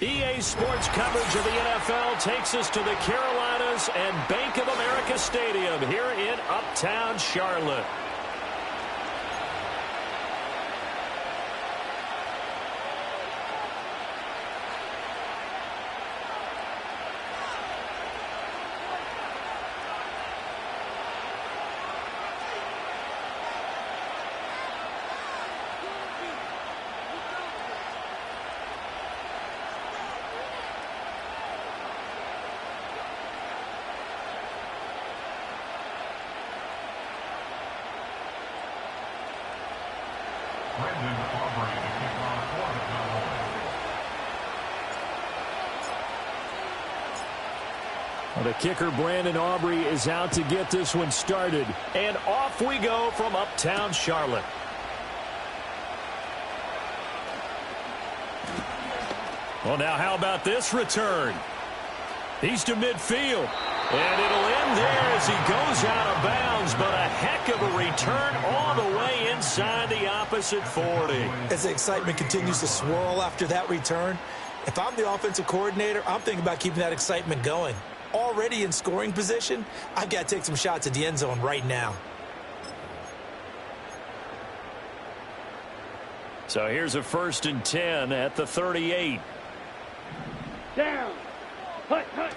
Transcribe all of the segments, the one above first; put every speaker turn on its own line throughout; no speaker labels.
EA Sports coverage of the NFL takes us to the Carolinas and Bank of America Stadium here in Uptown Charlotte. The kicker, Brandon Aubrey, is out to get this one started. And off we go from Uptown Charlotte. Well, now how about this return? He's to midfield. And it'll end there as he goes out of bounds. But a heck of a return all the way inside the opposite 40.
As the excitement continues to swirl after that return, if I'm the offensive coordinator, I'm thinking about keeping that excitement going. Already in scoring position, I've got to take some shots at the end zone right now.
So here's a 1st and 10 at the 38.
Down. Hut, hut.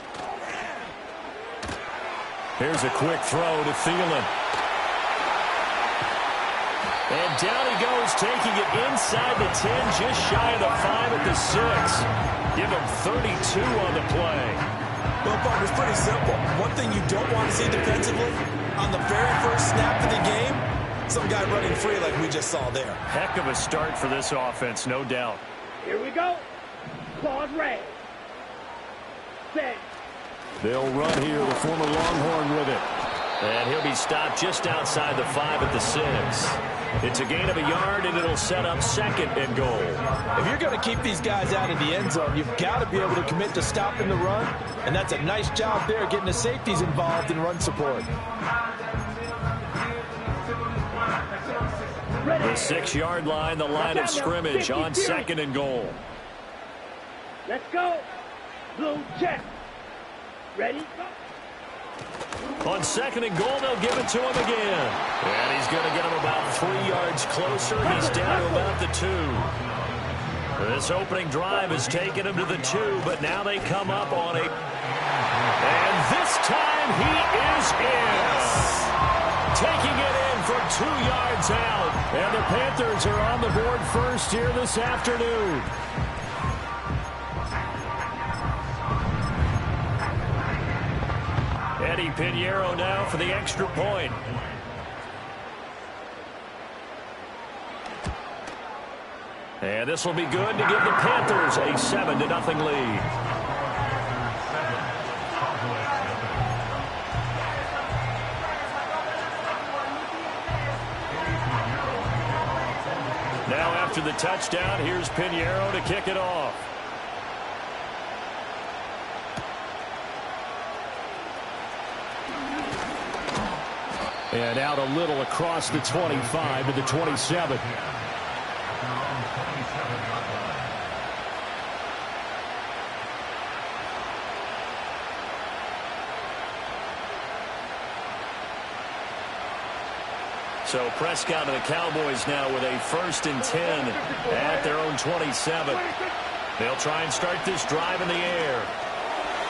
Here's a quick throw to Thielen. And down he goes, taking it inside the 10, just shy of the 5 at the 6. Give him 32 on the play.
Well, Buck, it's pretty simple. One thing you don't want to see defensively, on the very first snap of the game, some guy running free like we just saw there.
Heck of a start for this offense, no doubt.
Here we go. Claude Ray. Set.
They'll run here, the former Longhorn with it. And he'll be stopped just outside the 5 at the 6. It's a gain of a yard, and it'll set up 2nd and goal.
If you're going to keep these guys out of the end zone, you've got to be able to commit to stopping the run, and that's a nice job there getting the safeties involved in run support.
The 6-yard line, the line of scrimmage on 2nd and goal.
Let's go. Blue check. Ready? Go.
On 2nd and goal, they'll give it to him again. And he's going to get him about 3 yards closer. He's down to about the 2. This opening drive has taken him to the 2, but now they come up on it. And this time he is in. Taking it in from 2 yards out. And the Panthers are on the board first here this afternoon. Eddie Pinheiro now for the extra point. And this will be good to give the Panthers a 7-0 lead. Now after the touchdown, here's Pinheiro to kick it off. And out a little across the 25 to the 27. So Prescott and the Cowboys now with a 1st and 10 at their own 27. They'll try and start this drive in the air.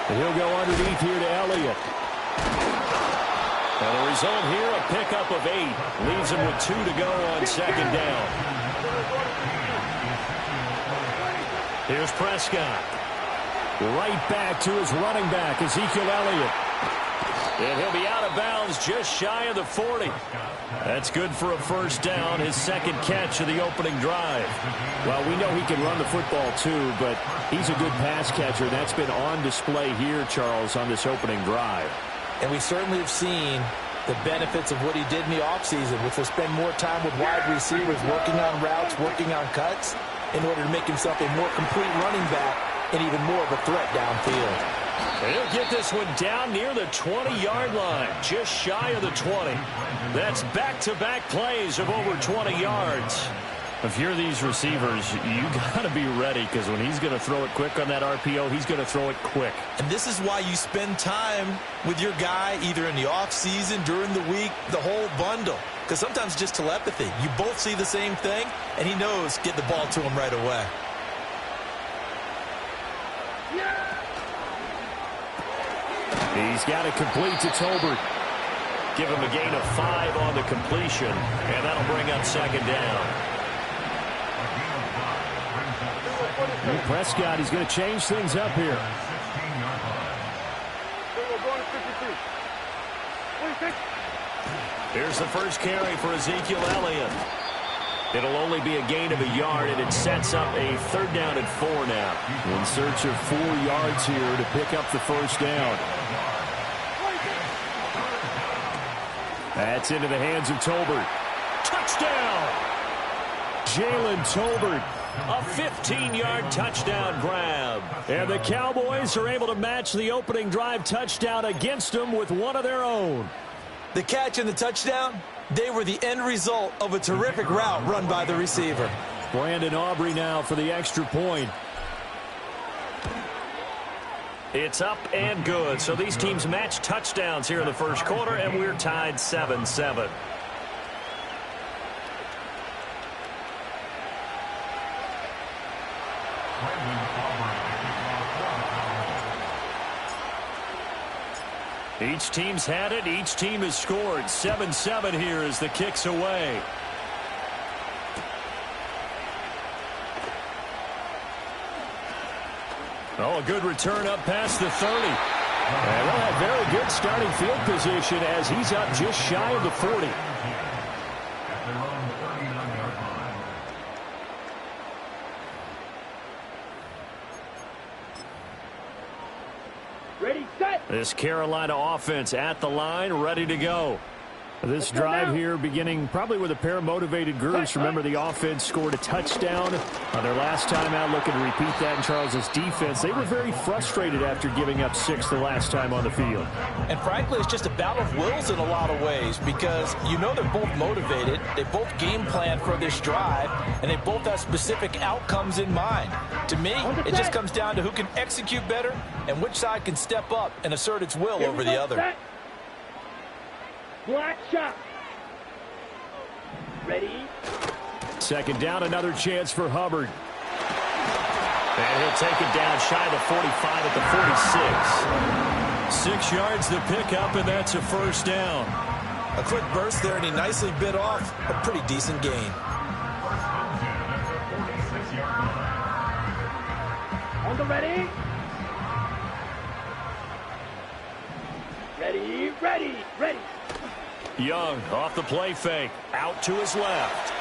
And he'll go underneath here to Elliott.
And the result here, a pickup of 8. Leaves him with 2 to go on 2nd down. Here's Prescott.
Right back to his running back, Ezekiel Elliott.
And he'll be out of bounds just shy of the 40. That's good for a 1st down, his 2nd catch of the opening drive.
Well, we know he can run the football too, but he's a good pass catcher. That's been on display here, Charles, on this opening drive.
And we certainly have seen the benefits of what he did in the offseason, which was spend more time with wide receivers, working on routes, working on cuts, in order to make himself a more complete running back and even more of a threat downfield.
He'll get this one down near the 20-yard line, just shy of the 20. That's back-to-back plays of over 20 yards. If you're these receivers, you got to be ready because when he's going to throw it quick on that RPO, he's going to throw it quick.
And this is why you spend time with your guy either in the offseason, during the week, the whole bundle. Because sometimes just telepathy. You both see the same thing, and he knows get the ball to him right away.
He's got it complete to Tolbert.
Give him a gain of 5 on the completion, and that'll bring up second down.
And Prescott, he's going to change things up here.
Here's the first carry for Ezekiel Elliott. It'll only be a gain of a yard, and it sets up a 3rd down and 4 now.
In search of 4 yards here to pick up the first down. That's into the hands of Tolbert.
Touchdown!
Jalen Tolbert.
A 15-yard touchdown grab.
And the Cowboys are able to match the opening drive touchdown against them with one of their own.
The catch and the touchdown, they were the end result of a terrific route run by the receiver.
Brandon Aubrey now for the extra point.
It's up and good. So these teams match touchdowns here in the first quarter, and we're tied 7-7. Each team's had it. Each team has scored. 7-7 here as the kick's away. Oh, a good return up past the 30.
And they'll have very good starting field position as he's up just shy of the 40.
Ready, set.
This Carolina offense at the line, ready to go.
This drive here beginning probably with a pair of motivated groups. Remember, the offense scored a touchdown on their last time out, looking to repeat that in Charles's defense. They were very frustrated after giving up 6 the last time on the field.
And frankly, it's just a battle of wills in a lot of ways because you know they're both motivated, they both game plan for this drive, and they both have specific outcomes in mind. To me, it just comes down to who can execute better and which side can step up and assert its will over the other.
Set. Black shot. Ready.
Second down, another chance for Hubbard.
And he'll take it down shy of the 45 at the 46. 6 yards to pick up, and that's a first down.
A quick burst there, and he nicely bit off a pretty decent gain.
On the ready. Ready, ready, ready.
Young off the play fake, out to his left.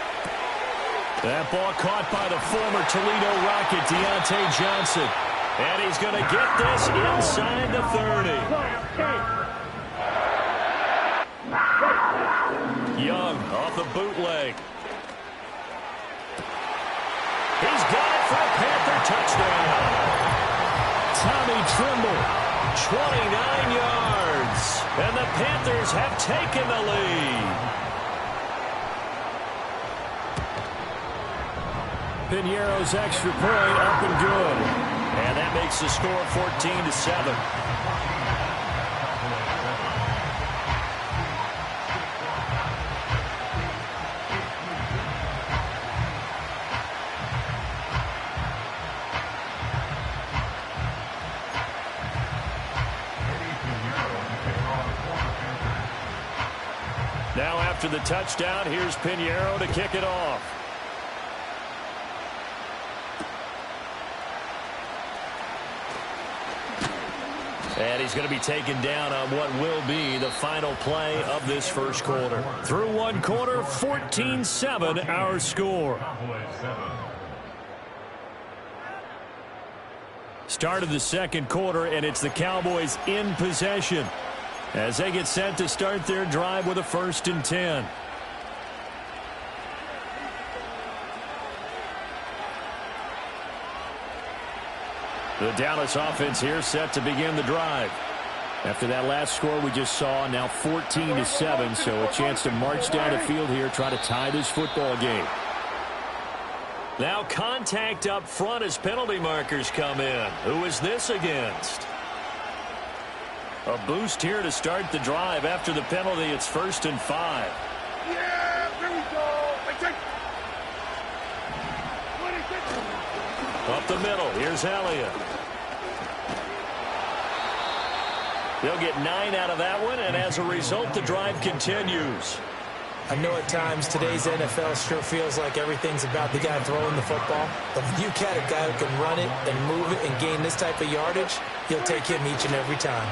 That ball caught by the former Toledo Rocket, Deontay Johnson. And he's going to get this inside the 30. Young off the bootleg. He's got it for a Panther touchdown.
Tommy Tremble.
29 yards. And the Panthers have taken the lead.
Piñeiro's extra point up and good.
And that makes the score 14-7. Now after the touchdown, here's Piñeiro to kick it off. And he's going to be taken down on what will be the final play of this first quarter. Through one quarter, 14-7 our score. Start of the second quarter, and it's the Cowboys in possession as they get set to start their drive with a 1st and 10. The Dallas offense here set to begin the drive. After that last score we just saw, now 14-7, so a chance to march down the field here, try to tie this football game. Now contact up front as penalty markers come in. Who is this against? A boost here to start the drive. After the penalty, it's 1st and 5.
Yeah, there we go.
Up the middle, here's Elliott. They'll get 9 out of that one, and as a result, the drive continues.
I know at times today's NFL sure feels like everything's about the guy throwing the football. But when you get a guy who can run it and move it and gain this type of yardage, you'll take him each and every time.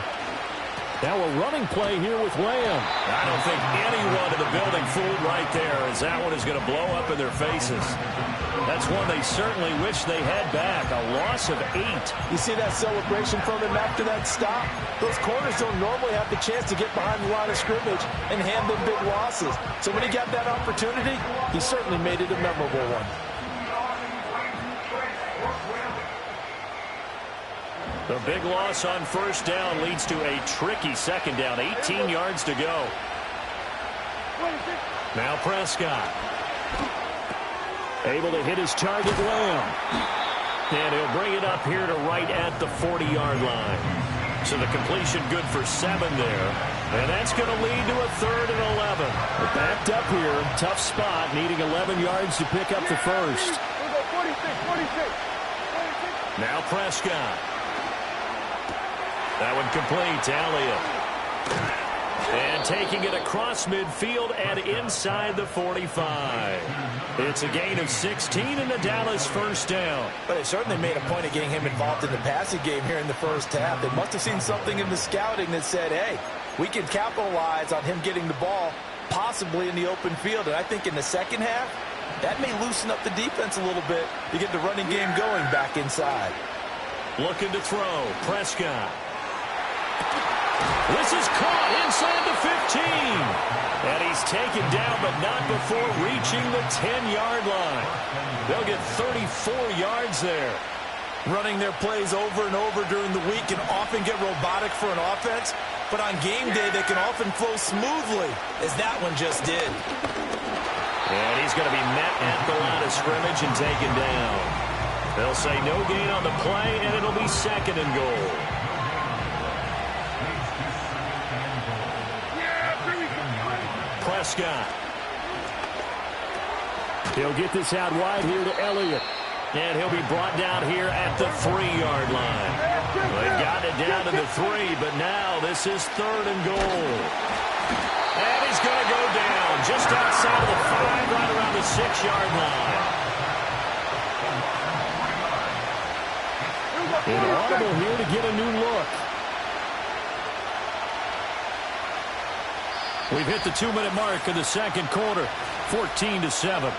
Now a running play here with Lamb.
I don't think anyone in the building fooled right there, as that one is going to blow up in their faces. That's one they certainly wish they had back. A loss of 8.
You see that celebration from him after that stop? Those corners don't normally have the chance to get behind the line of scrimmage and hand them big losses. So when he got that opportunity, he certainly made it a memorable one.
The big loss on 1st down leads to a tricky 2nd down. 18 yards to go. Now Prescott.
Able to hit his target, Lamb.
And he'll bring it up here to right at the 40-yard line. So the completion good for 7 there. And that's going to lead to a 3rd and 11.
They're backed up here. Tough spot. Needing 11 yards to pick up the first.
46.
Now Prescott. That one complete to Elliott. And taking it across midfield and inside the 45. It's a gain of 16 and a Dallas 1st down.
But they certainly made a point of getting him involved in the passing game here in the first half. They must have seen something in the scouting that said, hey, we can capitalize on him getting the ball possibly in the open field. And I think in the second half, that may loosen up the defense a little bit to get the running game going back inside.
Looking to throw. Prescott. This is caught inside the 15. And he's taken down, but not before reaching the 10-yard line. They'll get 34 yards there.
Running their plays over and over during the week can often get robotic for an offense, but on game day they can often flow smoothly, as that one just did.
And he's going to be met at the line of scrimmage and taken down. They'll say no gain on the play, and it'll be 2nd and goal. Prescott.
He'll get this out wide here to Elliott.
And he'll be brought down here at the 3-yard line. They've got it down to the 3, but now this is 3rd and goal. And he's going to go down just outside of the 5, right around the 6-yard line.
An audible here to get a new look.
We've hit the 2-minute mark of the 2nd quarter, 14-7.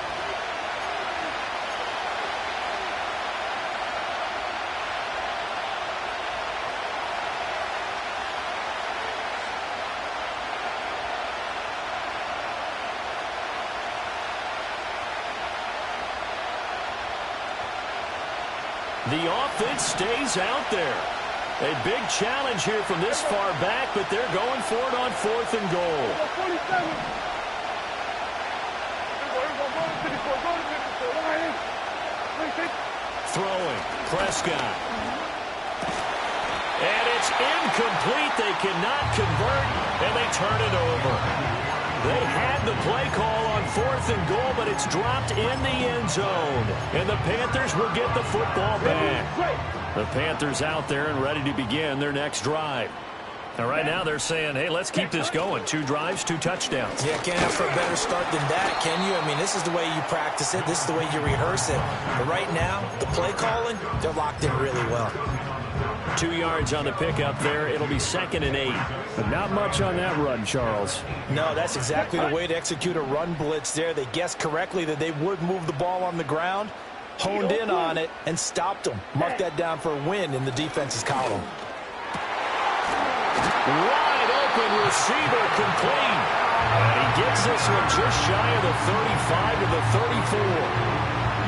The offense stays out there. A big challenge here from this far back, but they're going for it on 4th and goal. Throwing. Prescott. And it's incomplete. They cannot convert, and they turn it over. They had the play call on 4th and goal, but it's dropped in the end zone. And the Panthers will get the football back. The Panthers out there and ready to begin their next drive. And right now they're saying, hey, let's keep this going. 2 drives, 2 touchdowns.
Yeah, can't ask for a better start than that, can you? I mean, this is the way you practice it. This is the way you rehearse it. But right now, the play calling, they're locked in really well.
2 yards on the pickup there. It'll be 2nd and 8.
But not much on that run, Charles.
No, that's exactly the way to execute a run blitz there. They guessed correctly that they would move the ball on the ground, honed in on it, and stopped them. Mark that down for a win in the defense's column.
Wide open receiver complete. And he gets this one just shy of the 35 to the 34.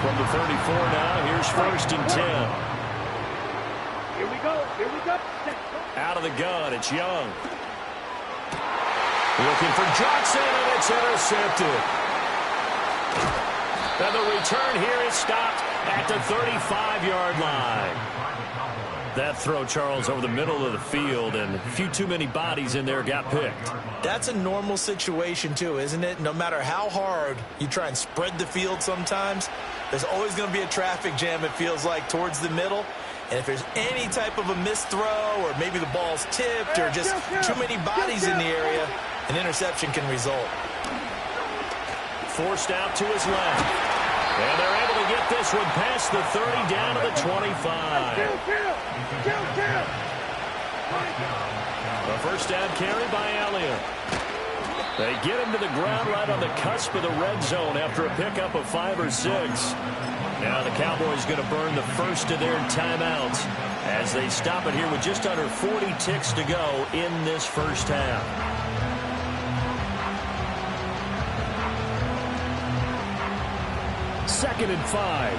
From the 34 now, here's 1st and 10.
Here we go.
Out of the gun, it's Young. Looking for Johnson, and it's intercepted. And the return here is stopped at the 35-yard line. That throw, Charles, over the middle of the field, and a few too many bodies in there got picked.
That's a normal situation, too, isn't it? No matter how hard you try and spread the field sometimes, there's always going to be a traffic jam, it feels like, towards the middle. And if there's any type of a missed throw or maybe the ball's tipped or just too many bodies in the area, an interception can result.
Forced out to his left. And they're able to get this one past the 30 down to the 25. A first down carry by Elliott. They get him to the ground right on the cusp of the red zone after a pickup of 5 or 6. Now the Cowboys going to burn the first of their timeouts as they stop it here with just under 40 ticks to go in this first half.
Second and 5.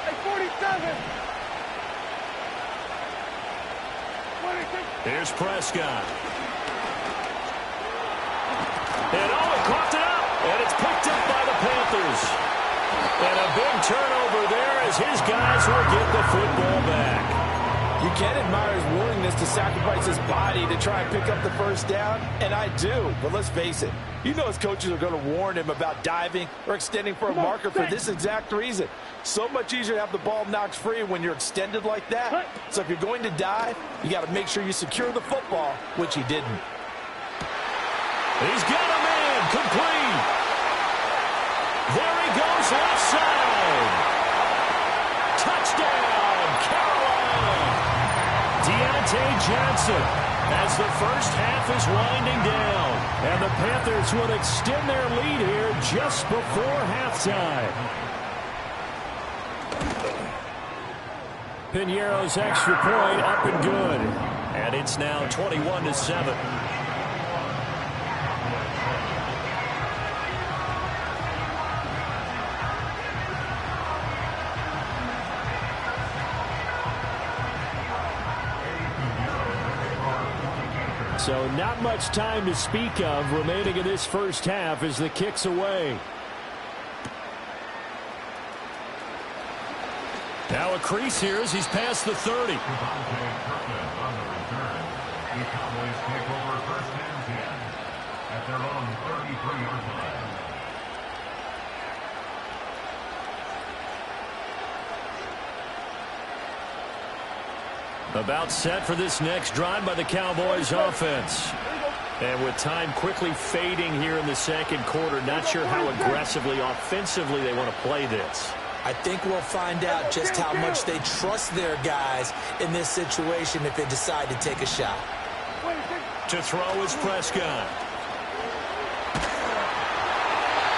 Hey, 47. 26.
Here's Prescott. And he coughed it up. And it's picked up by the Panthers. And a big turnover there as his guys will get the football back.
You can admire his willingness to sacrifice his body to try and pick up the first down, and I do. But let's face it, you know his coaches are going to warn him about diving or extending for a marker for this exact reason. So much easier to have the ball knocked free when you're extended like that. So if you're going to dive, you got to make sure you secure the football, which he didn't.
He's got a man complete. There he goes left side. Touchdown, Carolina. Deontay Johnson as the first half is winding down.
And the Panthers will extend their lead here just before halftime. Piñeiro's extra point up and good.
And it's now 21-7.
So not much time to speak of remaining in this first half as the kick's away.
Now a crease here as he's past the 30. About set for this next drive by the Cowboys offense. And with time quickly fading here in the second quarter, not sure how aggressively, offensively they want to play this.
I think we'll find out just how much they trust their guys in this situation if they decide to take a shot.
To throw is Prescott.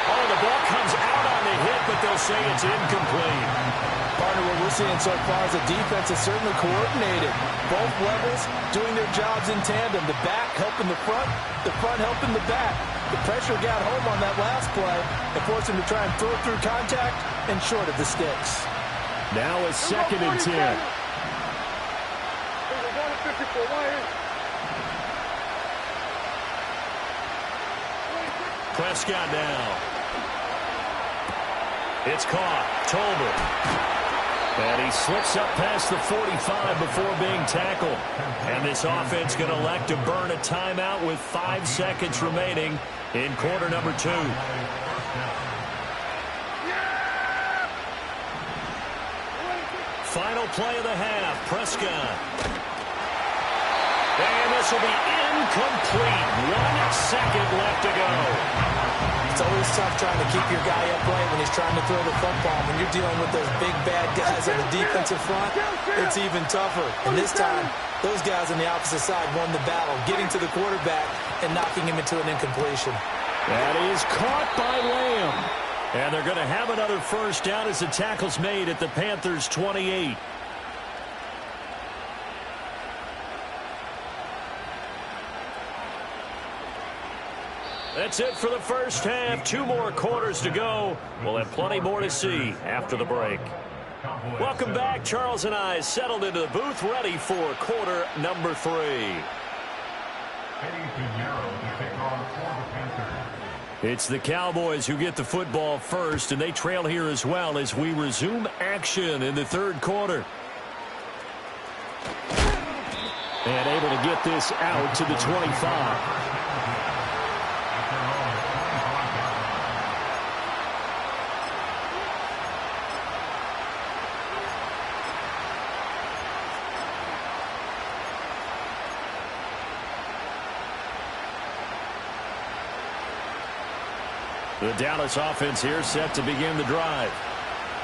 Oh, the ball comes out on the hit, but they'll say it's incomplete.
Partner, what we're seeing so far is the defense is certainly coordinated. Both levels doing their jobs in tandem. The back helping the front helping the back. The pressure got home on that last play and forced him to try and throw through contact and short of the sticks.
Now a second and 10.
Prescott now. It's caught. Tolbert. And he slips up past the 45 before being tackled. And this offense going to elect to burn a timeout with 5 seconds remaining in quarter number 2. Final play of the half. Prescott. And this will be incomplete. 1 second left to go.
It's always tough trying to keep your guy upright when he's trying to throw the football. When you're dealing with those big, bad guys on the defensive front, it's even tougher. And this time, those guys on the opposite side won the battle, getting to the quarterback and knocking him into an incompletion.
That is caught by Lamb.
And they're going to have another first down as the tackle's made at the Panthers' 28. That's it for the first half. 2 more quarters to go. We'll have plenty more to see after the break. Welcome back. Charles and I settled into the booth ready for quarter number 3. It's the Cowboys who get the football first, and they trail here as well as we resume action in the third quarter.
And able to get this out to the 25.
The Dallas offense here set to begin the drive.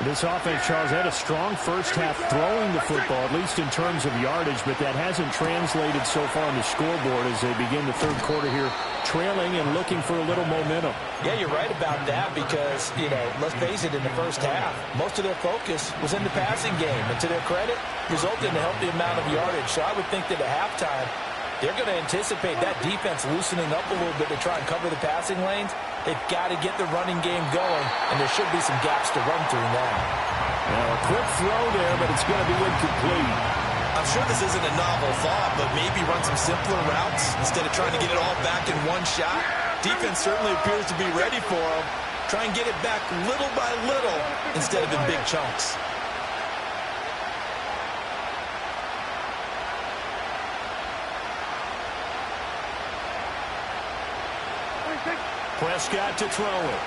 This offense, Charles, had a strong first half throwing the football, at least in terms of yardage, but that hasn't translated so far on the scoreboard as they begin the third quarter here, trailing and looking for a little momentum.
Yeah, you're right about that because, let's face it, in the first half, most of their focus was in the passing game. And to their credit, resulted in a healthy amount of yardage. So I would think that at halftime, they're going to anticipate that defense loosening up a little bit to try and cover the passing lanes. They've got to get the running game going, and there should be some gaps to run through now.
Now, a quick throw there, but it's going to be incomplete.
I'm sure this isn't a novel thought, but maybe run some simpler routes instead of trying to get it all back in one shot. Defense certainly appears to be ready for them. Try and get it back little by little instead of in big chunks.
Prescott to throw it.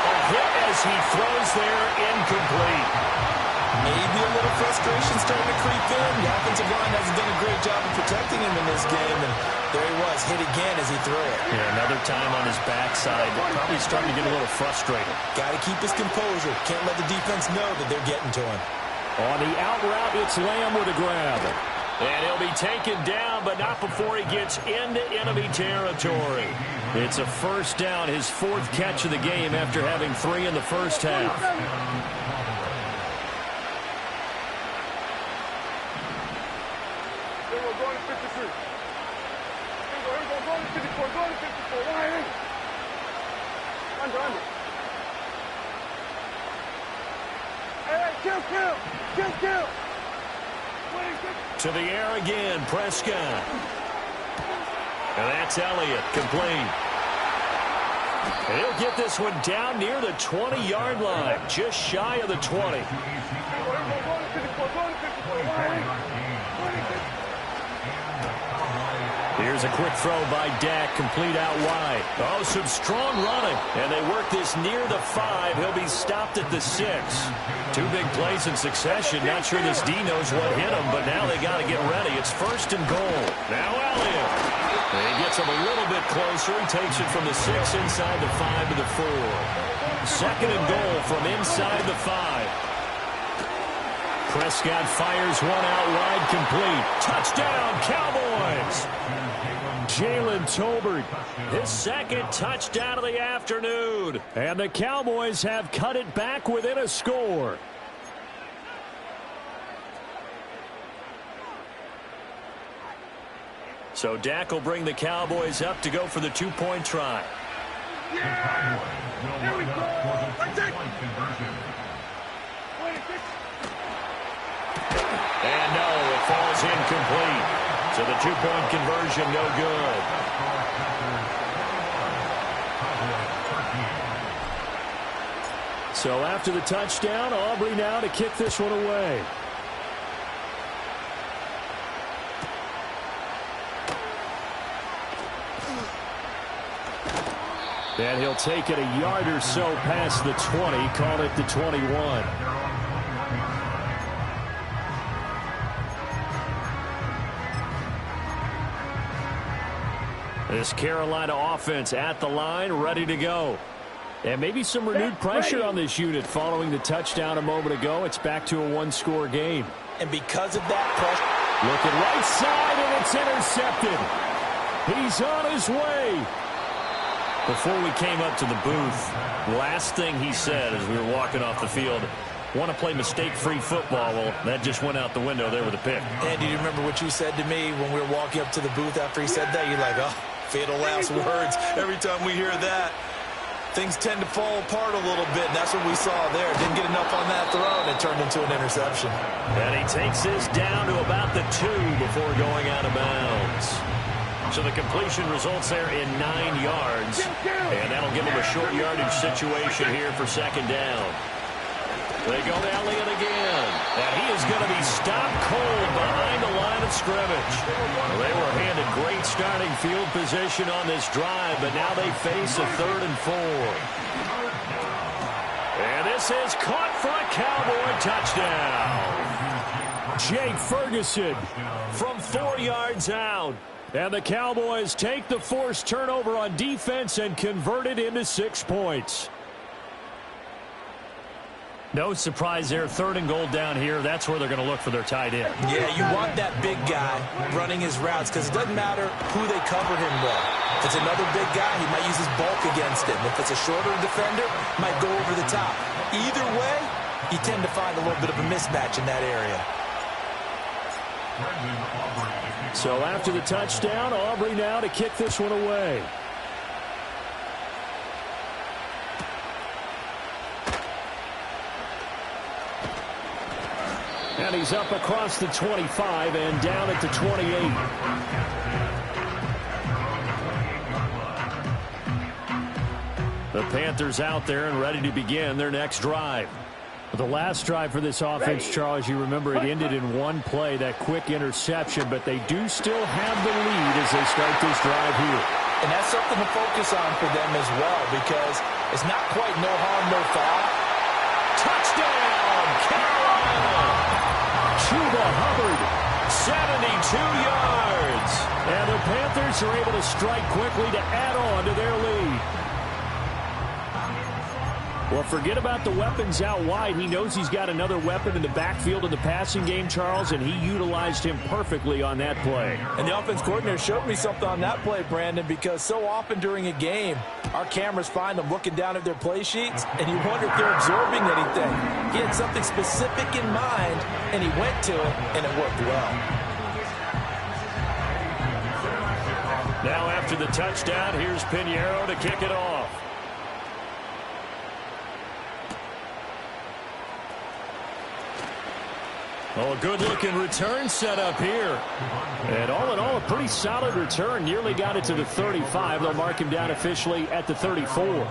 A hit as he throws there, incomplete.
Maybe a little frustration starting to creep in. The offensive line hasn't done a great job of protecting him in this game, and there he was, hit again as he threw it.
Yeah, another time on his backside. Probably starting to get a little frustrated.
Got to keep his composure. Can't let the defense know that they're getting to him.
On the out route, it's Lamb with a grab.
And he'll be taken down, but not before he gets into enemy territory. It's a first down, his fourth catch of the game after having 3 in the first half.
Here we go, going to 53. Here we go, going to 54, going to 54. Why? Under. Hey, kill.
To the air again, Prescott. And that's Elliott, complete. And he'll get this one down near the 20-yard line, just shy of the 20. Here's a quick throw by Dak, complete out wide. Oh, some strong running. And they work this near the 5. He'll be stopped at the 6. 2 big plays in succession. Not sure this D knows what hit him, but now they got to get ready. It's first and goal. Now Elliott. And he gets him a little bit closer. He takes it from the 6 inside the 5 to the 4. Second and goal from inside the 5. Prescott fires one out wide, complete. Touchdown, Cowboys!
Jalen Tolbert,
His second touchdown of the afternoon.
and the Cowboys have cut it back within a score.
So Dak will bring the Cowboys up to go for the 2-point try.
Here we go.
And no, it falls incomplete. So the 2-point conversion no good.
So after the touchdown, Aubrey now to kick this one away. And he'll take it a yard or so past the 20, call it the 21. This Carolina offense at the line, ready to go. And maybe some renewed pressure on this unit following the touchdown a moment ago. It's back to a 1-score game.
And because of that pressure,
looking right side, and it's intercepted. He's on his way.
Before we came up to the booth, last thing he said as we were walking off the field, want to play mistake-free football. Well, that just went out the window there with a pick.
Andy, do you remember what you said to me when we were walking up to the booth after he said that? You're like, oh, fatal last words. Every time we hear that, things tend to fall apart a little bit, and that's what we saw there. Didn't get enough on that throw, and it turned into an interception.
And he takes this down to about the 2 before going out of bounds. So the completion results there in 9 yards. And that'll give them a short yardage situation here for second down. They go to Elliott again. And he is going to be stopped cold behind the line of scrimmage. Well, they were handed great starting field position on this drive, but now they face a 3rd and 4. And this is caught for a Cowboy touchdown.
Jake Ferguson
From 4 yards out.
and the Cowboys take the forced turnover on defense and convert it into 6 points.
No surprise there. 3rd and goal down here. That's where they're going to look for their tight end.
Yeah, you want that big guy running his routes because it doesn't matter who they cover him with. If it's another big guy, he might use his bulk against him. If it's a shorter defender, might go over the top. Either way, you tend to find a little bit of a mismatch in that area.
So after the touchdown, Aubrey now to kick this one away. And he's up across the 25 and down at the 28.
The Panthers out there and ready to begin their next drive.
The last drive for this offense, Charles, you remember it ended in one play, that quick interception, but they do still have the lead as they start this drive here.
And that's something to focus on for them as well because it's not quite no harm, no foul.
Touchdown, Carolina!
Chuba Hubbard,
72 yards.
and the Panthers are able to strike quickly to add on to their lead. Well, forget about the weapons out wide. He knows he's got another weapon in the backfield of the passing game, Charles, and he utilized him perfectly on that play.
And the offense coordinator showed me something on that play, Brandon, because so often during a game, our cameras find them looking down at their play sheets, and you wonder if they're absorbing anything. He had something specific in mind, and he went to it, and it worked well.
Now after the touchdown, here's Pinheiro to kick it off. Oh, a good-looking return set up here.
And all in all, a pretty solid return. Nearly got it to the 35. They'll mark him down officially at the 34.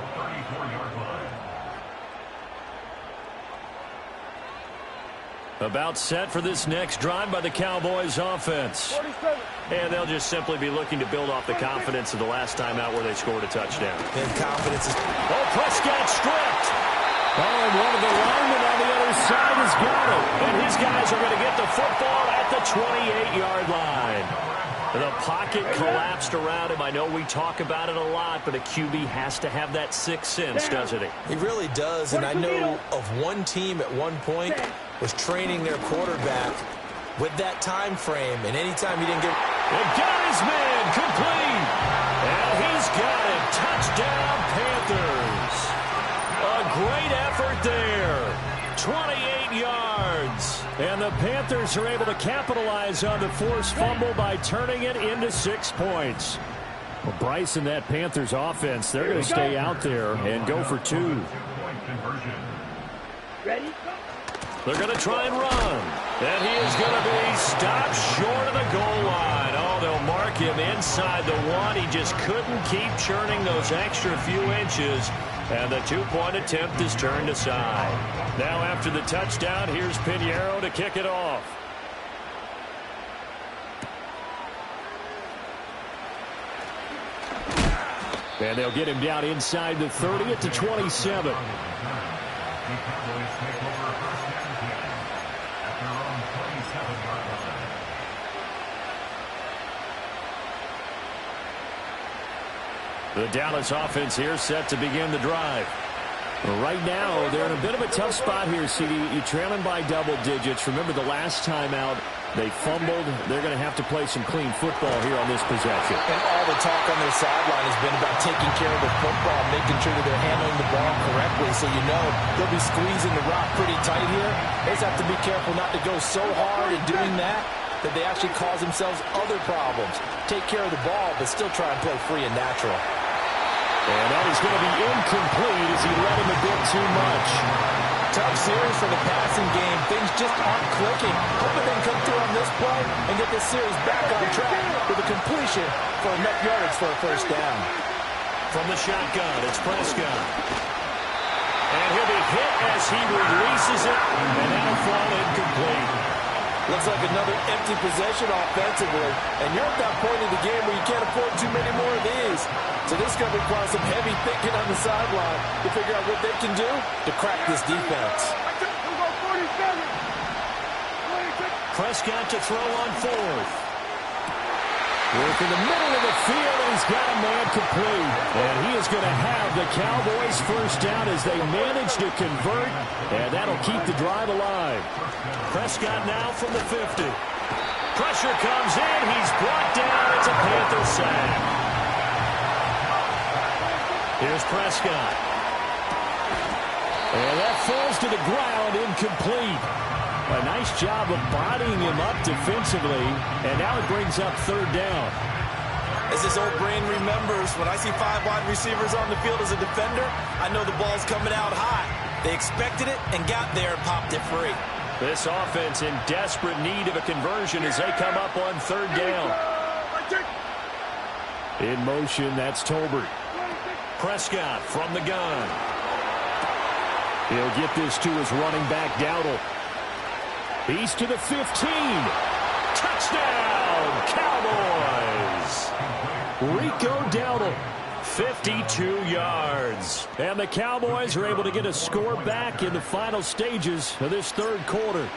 About set for this next drive by the Cowboys offense. And they'll just simply be looking to build off the confidence of the last time out where they scored a touchdown.
And confidence is...
Oh, Prescott stripped.
Oh, and one of the linemen on the other side has got it.
And his guys are going to get the football at the 28-yard line. The pocket collapsed around him. I know we talk about it a lot, but a QB has to have that sixth sense, doesn't he?
He really does, and I know of one team at one point was training their quarterback with that time frame, and anytime he didn't get...
And got his man complete. And he's got it. Touchdown, Panthers. A great effort there. 28 yards.
And the Panthers are able to capitalize on the forced fumble by turning it into 6 points. Well, Bryce and that Panthers offense, they're going to stay out there and go for 2.
Ready?
They're going to try and run. And he is going to be stopped short of the goal line. Oh, they'll mark him inside the 1. He just couldn't keep churning those extra few inches. And the 2-point attempt is turned aside. Now after the touchdown, here's Pinheiro to kick it off.
And they'll get him down inside the 30 at the 27.
The Dallas offense here set to begin the drive.
Well, right now, they're in a bit of a tough spot here, CD. You're trailing by double digits. Remember the last time out, they fumbled. They're going to have to play some clean football here on this possession.
And all the talk on their sideline has been about taking care of the football, making sure that they're handling the ball correctly. So you know they'll be squeezing the rock pretty tight here. They just have to be careful not to go so hard in doing that they actually cause themselves other problems. Take care of the ball, but still try and play free and natural.
And that is going to be incomplete as he let him a bit too much.
Tough series for the passing game. Things just aren't clicking. Hoping they can come through on this play and get this series back on track with a completion for enough yardage for a first down.
From the shotgun, it's Prescott. And he'll be hit as he releases it, and that'll fall incomplete.
Looks like another empty possession offensively. And you're at that point in the game where you can't afford too many more of these. So this is going to require some heavy thinking on the sideline to figure out what they can do to crack this defense.
Prescott to throw on fourth.
Work in the middle of the field, and he's got a man complete. And he is going to have the Cowboys first down as they manage to convert, and that'll keep the drive alive.
Prescott now from the 50. Pressure comes in. He's brought down. It's a Panther sack. Here's Prescott.
And that falls to the ground, incomplete. A nice job of bodying him up defensively, and now it brings up third down.
As this old brain remembers, when I see 5 wide receivers on the field as a defender, I know the ball's coming out high. They expected it and got there and popped it free.
This offense in desperate need of a conversion as they come up on third down.
In motion, that's Tolbert.
Prescott from the gun.
He'll get this to his running back, Dowdle. He's to the 15.
Touchdown, Cowboys!
Rico Dowdle.
52 yards.
And the Cowboys are able to get a score back in the final stages of this third quarter.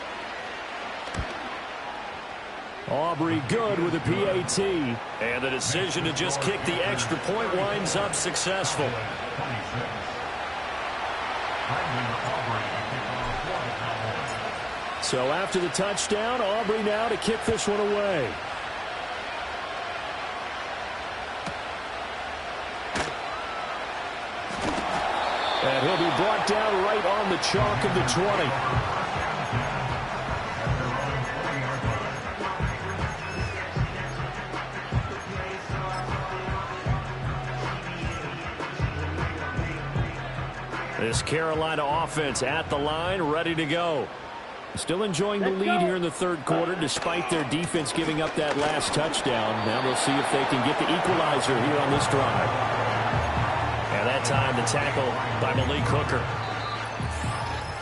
Aubrey good with a PAT.
And the decision to just kick the extra point winds up successful.
So after the touchdown, Aubrey now to kick this one away. And he'll be brought down right on the chalk of the 20.
This Carolina offense at the line, ready to go.
Still enjoying the lead here in the third quarter despite their defense giving up that last touchdown. Now they'll see if they can get the equalizer here on this drive.
And that time the tackle by Malik Hooker.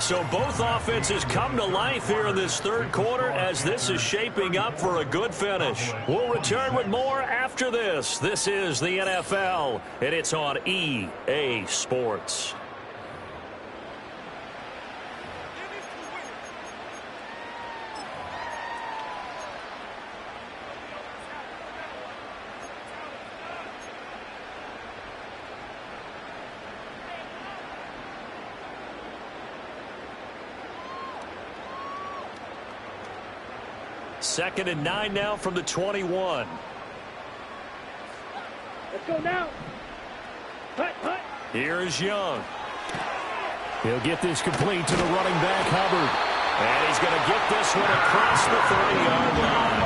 So both offenses come to life here in this third quarter as this is shaping up for a good finish. We'll return with more after this. This is the NFL, and it's on EA Sports. Second and 9 now from the 21.
Let's go now. Hut, hut.
Here is Young.
He'll get this complete to the running back, Hubbard.
And he's going to get this one across the 30-yard line.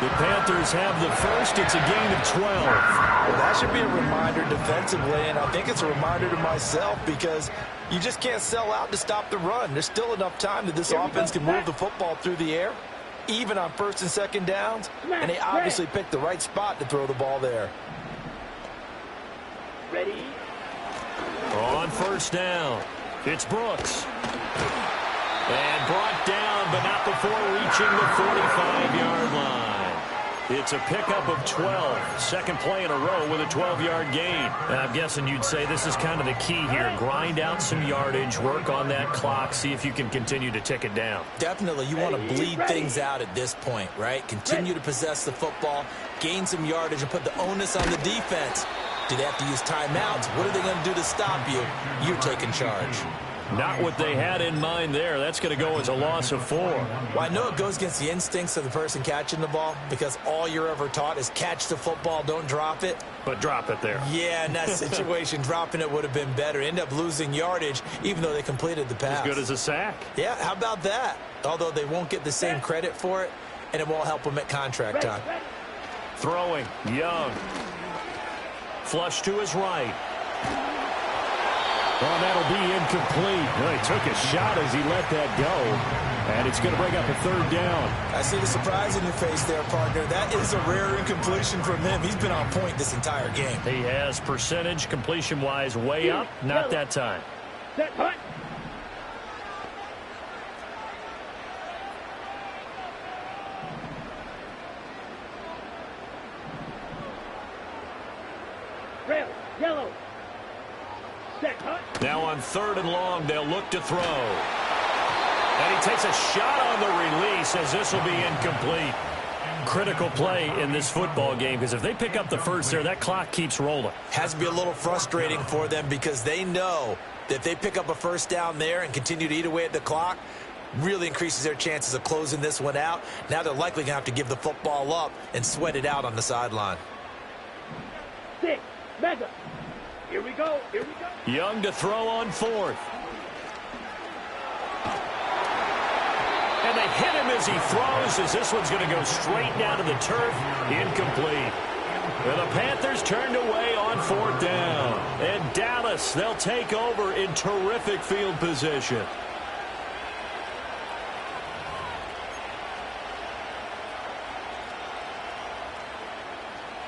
The Panthers have the first. It's a gain of 12.
Well, that should be a reminder defensively, and I think it's a reminder to myself because you just can't sell out to stop the run. There's still enough time that this offense can move the football through the air, even on first and second downs, and they obviously picked the right spot to throw the ball there.
Ready?
On first down, it's Brooks. And brought down, but not before reaching the 45-yard line. It's a pickup of 12. Second play in a row with a 12-yard gain. And I'm guessing you'd say this is kind of the key here. Grind out some yardage, work on that clock, see if you can continue to tick it down.
Definitely, you want to bleed things out at this point, right? Continue to possess the football, gain some yardage, and put the onus on the defense. Do they have to use timeouts? What are they going to do to stop you? You're taking charge.
Not what they had in mind there. That's going to go as a loss of 4.
Well, I know it goes against the instincts of the person catching the ball because all you're ever taught is catch the football, don't drop it.
But drop it there.
Yeah, in that situation, dropping it would have been better. End up losing yardage, even though they completed the pass.
As good as a sack.
Yeah, how about that? Although they won't get the same credit for it, and it won't help them at contract time.
Throwing, Young. Flush to his right.
Oh, that'll be incomplete. Well, he took a shot as he let that go. And it's going to bring up a third down.
I see the surprise in your face there, partner. That is a rare incompletion from him. He's been on point this entire game.
He has percentage completion-wise way up. Not that time.
Set, hut. Red, yellow. Set, hut.
Now on 3rd and long, they'll look to throw. And he takes a shot on the release as this will be incomplete. Critical play in this football game because if they pick up the first there, that clock keeps rolling.
Has to be a little frustrating for them because they know that if they pick up a first down there and continue to eat away at the clock, really increases their chances of closing this one out. Now they're likely going to have to give the football up and sweat it out on the sideline.
6, mega. Here we go, here we go.
Young to throw on 4th. And they hit him as he throws as this one's going to go straight down to the turf. Incomplete. And the Panthers turned away on 4th down. And Dallas, they'll take over in terrific field position.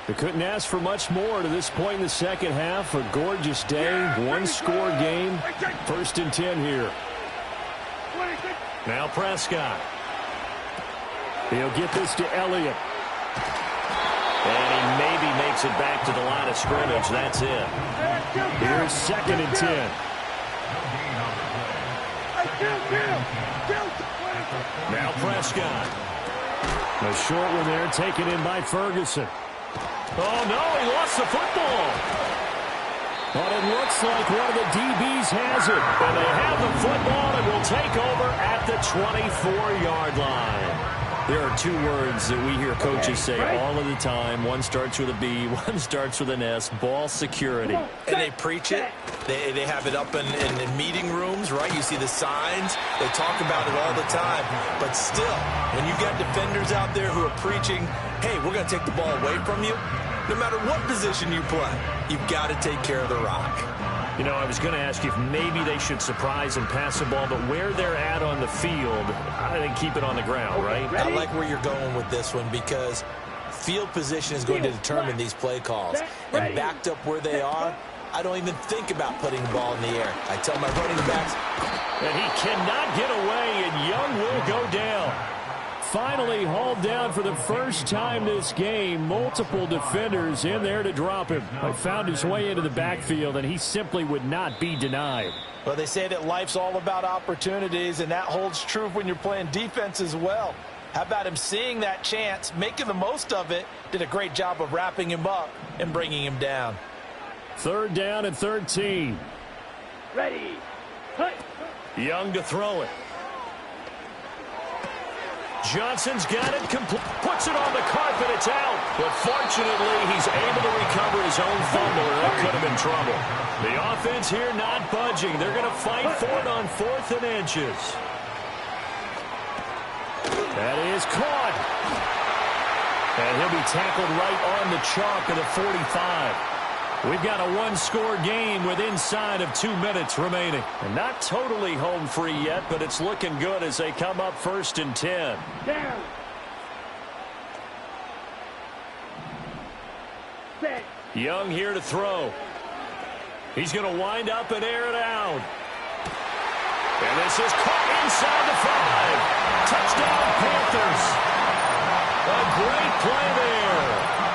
They couldn't ask for much more to this point in the second half. A gorgeous day, one-score game. 1st and 10 here.
26.
Now Prescott.
He'll get this to Elliott.
And he maybe makes it back to the line of scrimmage. That's it.
Here's 2nd and 10.
Now Prescott.
A short one there taken in by Ferguson.
Oh, no, he lost the football.
But it looks like one of the DBs has it.
And they have the football and will take over at the 24-yard line. There are 2 words that we hear coaches say all of the time. One starts with a B, one starts with an S. Ball security.
And they preach it. They have it up in meeting rooms, right? You see the signs. They talk about it all the time. But still, when you've got defenders out there who are preaching, hey, we're going to take the ball away from you, no matter what position you play, you've got to take care of the rock.
You know, I was going to ask you if maybe they should surprise and pass the ball, but where they're at on the field, I think keep it on the ground, right?
I like where you're going with this one because field position is going to determine these play calls. And backed up where they are, I don't even think about putting the ball in the air. I tell my running backs.
And he cannot get away, and Young will go down.
Finally hauled down for the first time this game. Multiple defenders in there to drop him. But found his way into the backfield, and he simply would not be denied.
Well, they say that life's all about opportunities, and that holds true when you're playing defense as well. How about him seeing that chance, making the most of it, did a great job of wrapping him up and bringing him down.
3rd down and 13.
Ready. Hut.
Young to throw it. Johnson's got it, puts it on the carpet, it's out. But fortunately, he's able to recover his own fumble, or that could have been trouble. The offense here not budging. They're going to fight for it on 4th and inches.
That is caught.
And he'll be tackled right on the chalk of the 45. We've got a one-score game with inside of 2 minutes remaining. And not totally home free yet, but it's looking good as they come up 1st and 10.
Down. Set.
Young here to throw. He's going to wind up and air it out. And this is caught inside the 5. Touchdown, Panthers. A great play there.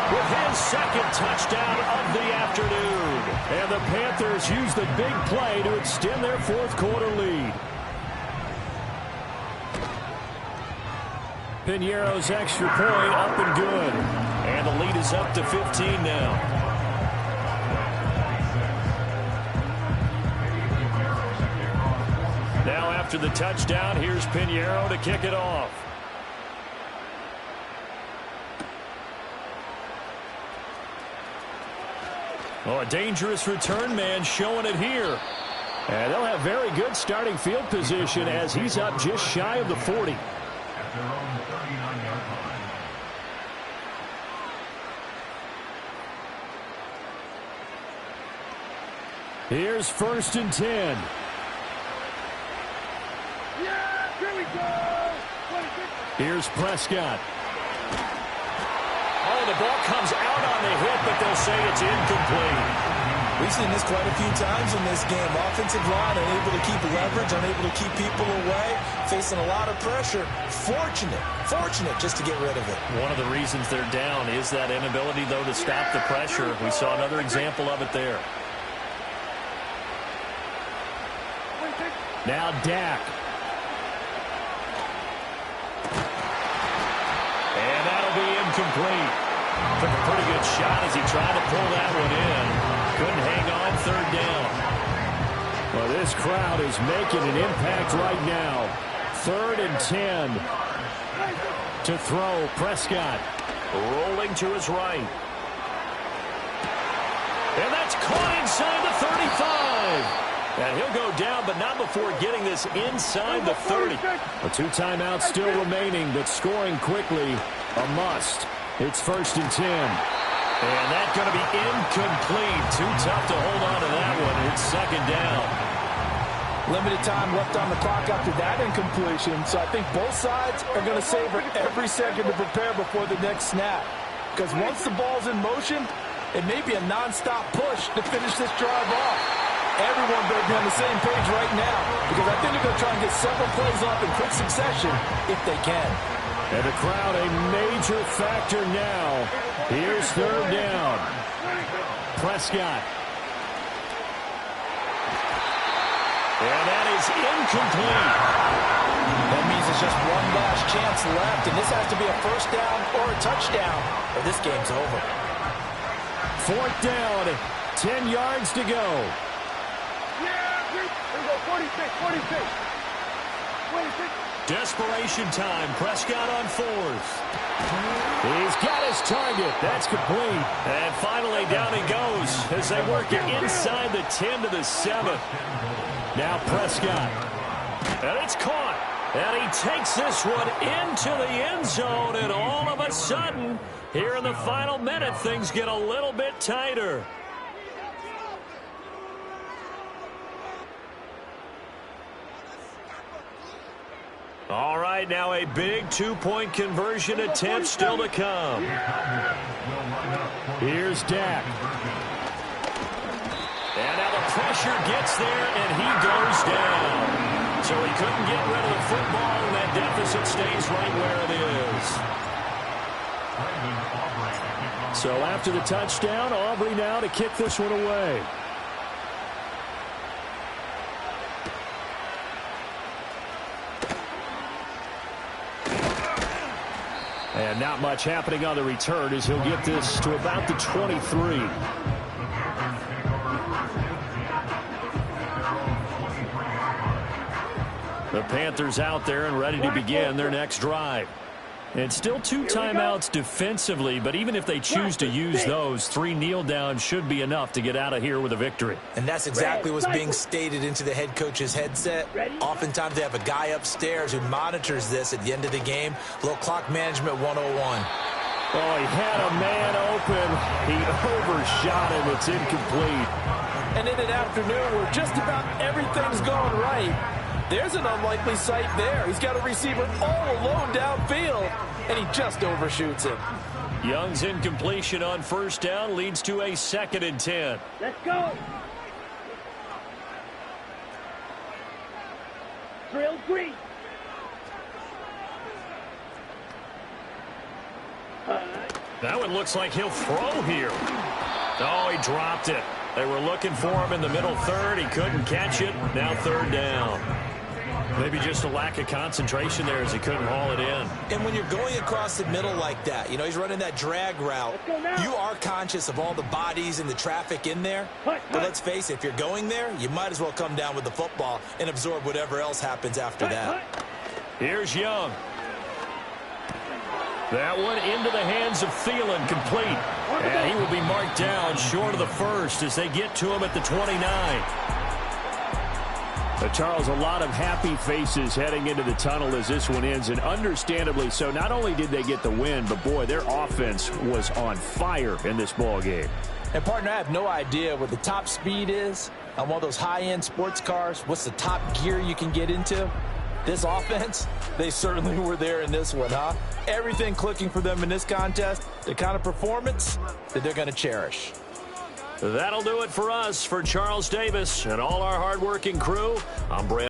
With his 2nd touchdown of the afternoon.
And the Panthers use the big play to extend their 4th quarter lead. Piñeiro's extra point up and good.
And the lead is up to 15 now. Now after the touchdown, here's Piñeiro to kick it off. Oh, a dangerous return man showing it here.
And they'll have very good starting field position as he's up just shy of the 40. Here's 1st and 10.
Yeah, here we go. 26.
Here's Prescott.
Oh, the ball comes out on the hit, but they'll say it's incomplete.
We've seen this quite a few times in this game. Offensive line unable to keep leverage, unable to keep people away, facing a lot of pressure. Fortunate just to get rid of it.
One of the reasons they're down is that inability, though, to stop the pressure. We saw another example of it there.
Now Dak.
And that'll be incomplete. Took a pretty good shot as he tried to pull that one in. Couldn't hang on 3rd down.
Well, this crowd is making an impact right now. 3rd and 10. To throw, Prescott.
Rolling to his right. And that's caught inside the 35. And he'll go down, but not before getting this inside the 30.
A 2 timeouts still remaining, but scoring quickly, a must. It's 1st and 10.
And that's going to be incomplete. Too tough to hold on to that one. It's 2nd down.
Limited time left on the clock after that incompletion, so I think both sides are going to savor every second to prepare before the next snap. Because once the ball's in motion, it may be a nonstop push to finish this drive off. Everyone better be on the same page right now, because I think they're going to try and get several plays off in quick succession if they can.
And the crowd a major factor now. Here's 3rd down. Prescott.
And that is incomplete.
That means there's just one last chance left, and this has to be a 1st down or a touchdown, or this game's over.
4th down, 10 yards to go.
Yeah, here we go. 46. 26.
Desperation time. Prescott on 4th.
He's got his target. That's complete.
And finally down he goes as they work it inside the 10 to the 7.
Now Prescott.
And it's caught. And he takes this one into the end zone. And all of a sudden, here in the final minute, things get a little bit tighter. All right, now a big 2-point conversion attempt still to come.
Here's Dak.
And now the pressure gets there, and he goes down. So he couldn't get rid of the football, and that deficit stays right where it is.
So after the touchdown, Aubrey now to kick this one away. And not much happening on the return as he'll get this to about the 23. The Panthers out there and ready to begin their next drive. And still 2 timeouts defensively, but even if they choose to use those, 3 kneel downs should be enough to get out of here with a victory.
And that's exactly what's being stated into the head coach's headset. Oftentimes they have a guy upstairs who monitors this at the end of the game. A little clock management 101.
Oh, he had a man open. He overshot him. It's incomplete.
And in an afternoon where just about everything's going right, there's an unlikely sight there. He's got a receiver all alone downfield, and he just overshoots it.
Young's incompletion on 1st down leads to a 2nd and 10.
Let's go. Drill green.
That one looks like he'll throw here. Oh, he dropped it. They were looking for him in the middle 3rd. He couldn't catch it. Now 3rd down. Maybe just a lack of concentration there as he couldn't haul it in.
And when you're going across the middle like that, you know, he's running that drag route, you are conscious of all the bodies and the traffic in there. But let's face it, if you're going there, you might as well come down with the football and absorb whatever else happens after that.
Here's Young. That one into the hands of Thielen, complete. And he will be marked down short of the 1st as they get to him at the 29.
Charles, a lot of happy faces heading into the tunnel as this one ends, and understandably so. Not only did they get the win, but boy, their offense was on fire in this ball game.
And, partner, I have no idea what the top speed is on one of those high-end sports cars. What's the top gear you can get into? This offense, they certainly were there in this one, huh? Everything clicking for them in this contest, the kind of performance that they're going to cherish.
That'll do it for us. For Charles Davis and all our hardworking crew, I'm Brad.